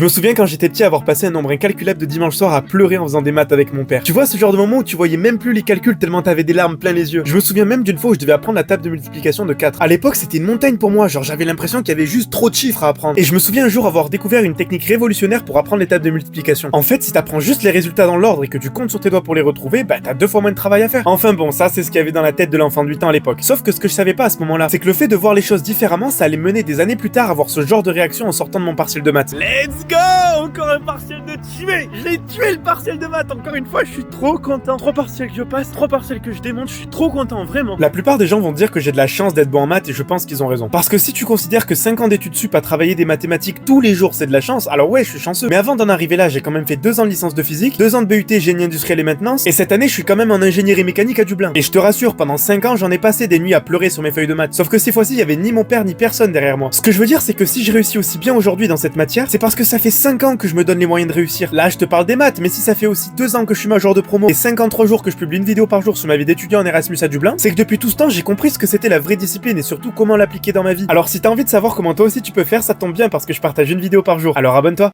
Je me souviens quand j'étais petit avoir passé un nombre incalculable de dimanches soirs à pleurer en faisant des maths avec mon père. Tu vois ce genre de moment où tu voyais même plus les calculs tellement t'avais des larmes plein les yeux. Je me souviens même d'une fois où je devais apprendre la table de multiplication de 4. À l'époque c'était une montagne pour moi, genre j'avais l'impression qu'il y avait juste trop de chiffres à apprendre. Et je me souviens un jour avoir découvert une technique révolutionnaire pour apprendre les tables de multiplication. En fait si t'apprends juste les résultats dans l'ordre et que tu comptes sur tes doigts pour les retrouver, bah t'as 2 fois moins de travail à faire. Enfin bon, ça c'est ce qu'il y avait dans la tête de l'enfant de 8 ans à l'époque. Sauf que ce que je savais pas à ce moment-là, c'est que le fait de voir les choses différemment, ça allait mener des années plus tard à avoir ce genre de réaction en sortant de mon partiel de maths. Let's go! Encore un partiel de tué! J'ai tué le partiel de maths! Encore une fois, je suis trop content. 3 partiels que je passe, 3 partiels que je démonte, je suis trop content, vraiment. La plupart des gens vont dire que j'ai de la chance d'être bon en maths et je pense qu'ils ont raison. Parce que si tu considères que 5 ans d'études sup à travailler des mathématiques tous les jours c'est de la chance, alors ouais, je suis chanceux. Mais avant d'en arriver là, j'ai quand même fait 2 ans de licence de physique, 2 ans de BUT génie industriel et maintenance, et cette année je suis quand même en ingénierie mécanique à Dublin. Et je te rassure, pendant 5 ans j'en ai passé des nuits à pleurer sur mes feuilles de maths. Sauf que ces fois-ci, il y avait ni mon père ni personne derrière moi. Ce que je veux dire, c'est que si je réussis aussi bien aujourd'hui dans cette matière, c'est parce que ça fait 5 ans que je me donne les moyens de réussir. Là, je te parle des maths, mais si ça fait aussi 2 ans que je suis major de promo et 53 jours que je publie une vidéo par jour sur ma vie d'étudiant en Erasmus à Dublin, c'est que depuis tout ce temps, j'ai compris ce que c'était la vraie discipline et surtout comment l'appliquer dans ma vie. Alors si t'as envie de savoir comment toi aussi tu peux faire, ça tombe bien parce que je partage une vidéo par jour. Alors abonne-toi.